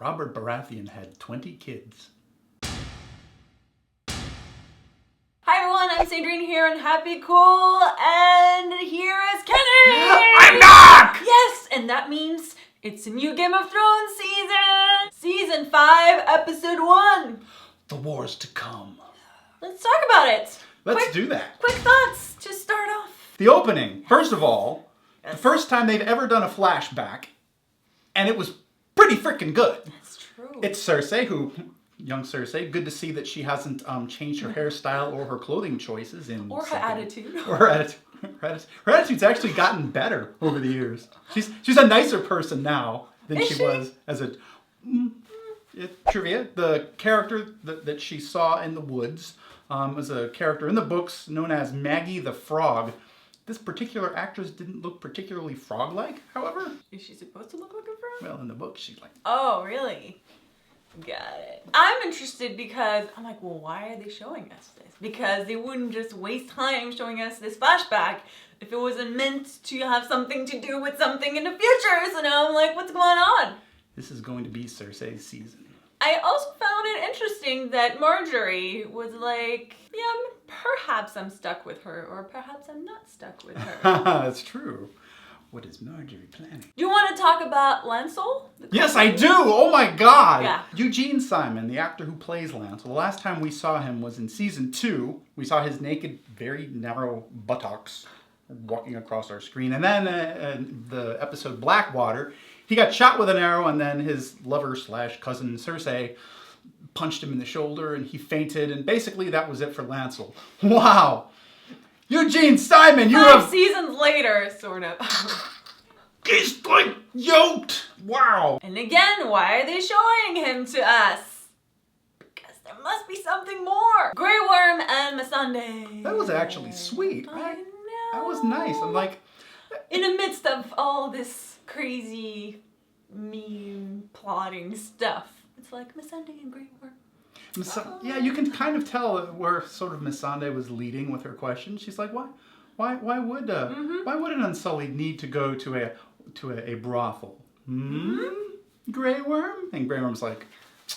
Robert Baratheon had 20 kids. Hi everyone, I'm Sandrine here on HappyCool, and here is Kenny! I'm back! Yes, and that means it's a new Game of Thrones season! Season 5, Episode 1. The wars to come. Let's talk about it. Let's do that. Quick thoughts to start off. The opening, first of all, Yes. the first time they've ever done a flashback, and it was pretty freaking good. That's true. It's Cersei, young Cersei, good to see that she hasn't changed her hairstyle or her clothing choices in Or her attitude. Or her attitude. Her attitude's actually gotten better over the years. She's a nicer person now than she was as a... Trivia, the character that she saw in the woods was a character in the books known as Maggie the Frog. This particular actress didn't look particularly frog-like, however. Is she supposed to look like a frog? Well, in the book, she's like... Oh, really? Got it. I'm interested because I'm like, well, why are they showing us this? Because they wouldn't just waste time showing us this flashback if it wasn't meant to have something to do with something in the future. So now I'm like, what's going on? This is going to be Cersei's season. I also found it interesting that Marjorie was like, yeah, perhaps I'm stuck with her, or perhaps I'm not stuck with her. That's true. What is Marjorie planning? You want to talk about Lancel? Yes, I do! Oh my god! Yeah. Eugene Simon, the actor who plays Lancel, the last time we saw him was in season 2. We saw his naked, very narrow buttocks walking across our screen. And then in the episode Blackwater, he got shot with an arrow, and then his lover/cousin Cersei punched him in the shoulder, and he fainted, and basically that was it for Lancel. Wow! Eugene Simon, you have... 5 seasons later, sort of. He's like yoked! Wow! And again, why are they showing him to us? Because there must be something more. Grey Worm and Missandei. That was actually sweet. I know. That was nice. I'm like... In the midst of all this crazy meme plotting stuff, it's like Missandei and Grey Worm. Yeah, you can kind of tell where sort of Missandei was leading with her question. She's like, why would an Unsullied need to go to a brothel? Grey Worm? And Grey Worm's like,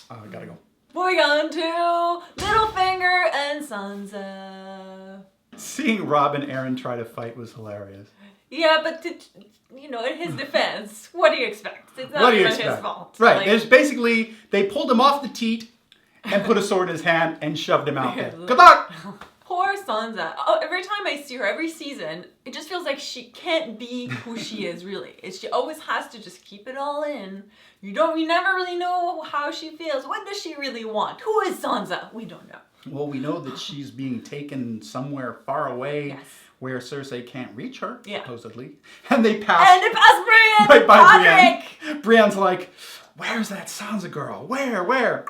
oh, I gotta go. Moving on to Littlefinger and Sansa. Seeing Robb and Aaron try to fight was hilarious. Yeah, but in his defense, what do you expect? It's not even his fault. Right. Like, It's basically they pulled him off the teat and put a sword in his hand and shoved him out there. Good luck! Poor Sansa. Oh, every time I see her, every season, it just feels like she can't be who she is, really. She always has to just keep it all in. You never really know how she feels. What does she really want? Who is Sansa? We don't know. Well, we know that she's being taken somewhere far away. Yes. Where Cersei can't reach her, Yeah. supposedly. And they pass Brienne! right by PODRICK! Brienne. Brienne's like, where's that Sansa girl? Where?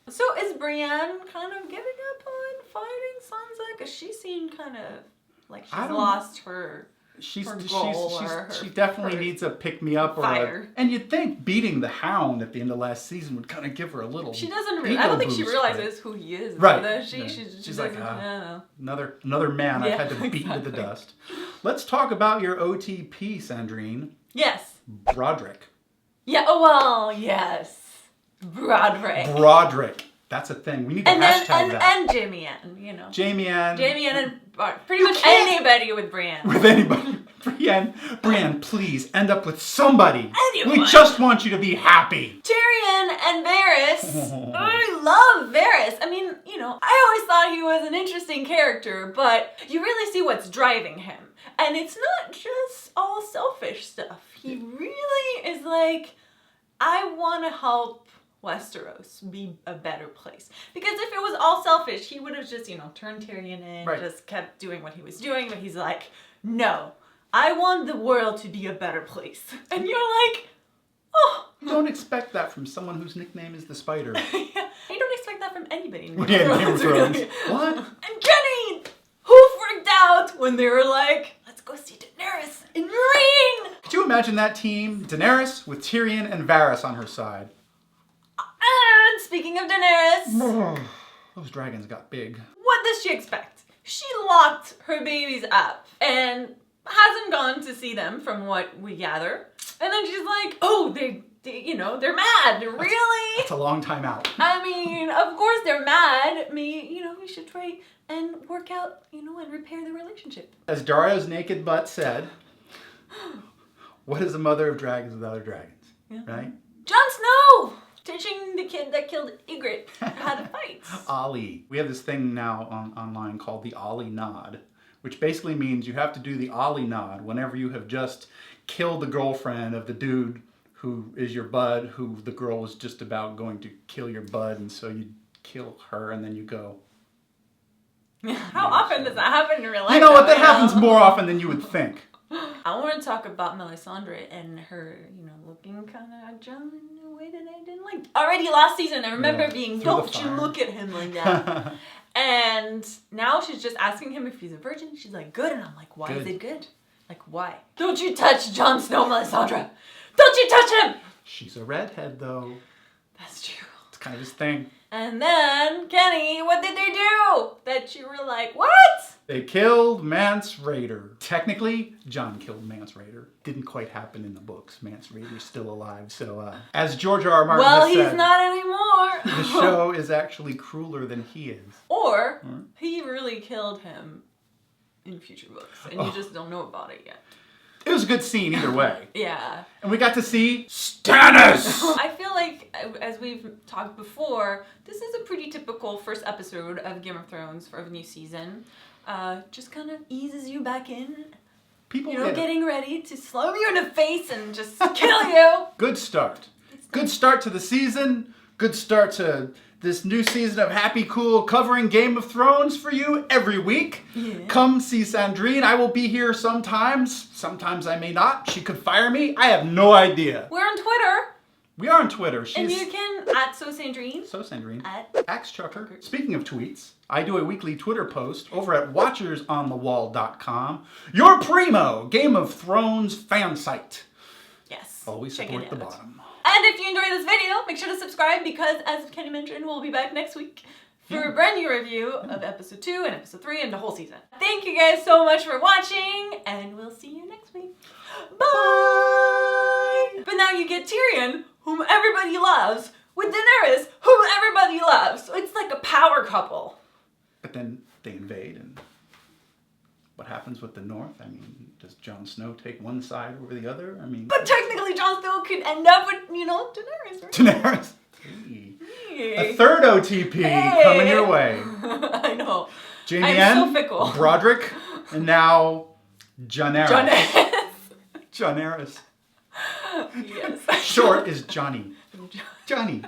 So is Brienne kind of giving up on fighting Sansa? Because she seemed kind of like she's lost her goal she definitely needs a pick-me-up fire. and you'd think beating the Hound at the end of last season would kind of give her a little She doesn't ego I don't think she boost, realizes who he is. Right. Does she? Yeah. She's like, know. another man I've had to beat into the dust. Let's talk about your OTP, Sandrine. Yes. Broderick. Yeah, oh well, yes. Broderick. That's a thing. We need to hashtag that. And Jamie Ann, Jamie Ann and pretty much anybody with Brienne. With anybody. Brienne, please end up with somebody. Anyone. We just want you to be happy. Tyrion and Varys. I love Varys. I mean, I always thought he was an interesting character, but you really see what's driving him. And it's not just all selfish stuff. He really is like, I want to help Westeros be a better place. Because if it was all selfish, he would have just, turned Tyrion in, just kept doing what he was doing. But he's like, no, I want the world to be a better place. And you're like, oh. You don't expect that from someone whose nickname is the Spider. Yeah. You don't expect that from anybody in Game of Thrones. What? And Kenny, who freaked out when they were like, let's go see Daenerys in Marine. Could you imagine that team? Daenerys with Tyrion and Varys on her side. And speaking of Daenerys, Those dragons got big. what does she expect? She locked her babies up and hasn't gone to see them from what we gather. And then she's like, oh, they they're mad. Really? That's a long time out. I mean, of course they're mad at me. We should try and work out, and repair the relationship. As Dario's naked butt said, what is a mother of dragons without her dragons? Yeah. Right? Jon Snow! Teaching the kid that killed Ygritte how to fight. Ollie. We have this thing now online called the Ollie nod, which basically means you have to do the Ollie nod whenever you have just killed the girlfriend of the dude who is your bud, who the girl was just about going to kill your bud, and so you kill her and then you go. How often does that happen in real life? You know what? That happens more often than you would think. I want to talk about Melisandre and her, looking kind of Jon in a way that I didn't like. Already last season, I remember being, don't you look at him like that. And now she's just asking him if he's a virgin. She's like, good. And I'm like, why is it good? Like, why? Don't you touch Jon Snow, Melisandre. Don't you touch him. She's a redhead, though. That's true. It's kind of his thing. And then, Kenny, what did they do? That you were like, what? They killed Mance Rayder. Technically, Jon killed Mance Rayder. Didn't quite happen in the books. Mance Rayder's still alive. So, as George R. Martin has said, he's not anymore. The show is actually crueler than he is. Or he really killed him in future books, and you just don't know about it yet. It was a good scene either way. Yeah. And we got to see Stannis! I feel like, as we've talked before, this is a pretty typical first episode of Game of Thrones for the new season. Just kind of eases you back in. People getting ready to slam you in the face and just kill you. Good start. Good start to the season. Good start to this new season of HappyCool covering Game of Thrones for you every week. Yeah. Come see Sandrine. I will be here sometimes. Sometimes I may not. She could fire me. I have no idea. We're on Twitter. We are on Twitter. And you can @SoSandrine. SoSandrine. @AxeChucker. Speaking of tweets, I do a weekly Twitter post over at WatchersOnTheWall.com. Your primo Game of Thrones fan site. Yes. Always support the bottom. And if you enjoyed this video, make sure to subscribe because, as Kenny mentioned, we'll be back next week for a brand new review of episode 2 and episode 3 and the whole season. Thank you guys so much for watching, and we'll see you next week. Bye! But now you get Tyrion, whom everybody loves, with Daenerys, whom everybody loves. So it's like a power couple. But then they invade, and what happens with the North? I mean, does Jon Snow take one side over the other? I mean... But technically Jon Snow could end up with, Daenerys, right? Daenerys. Hey. A third OTP coming your way. I know. I'm so fickle. Broderick, and now Daenerys. Daenerys. Yes. Short is Johnny. Johnny.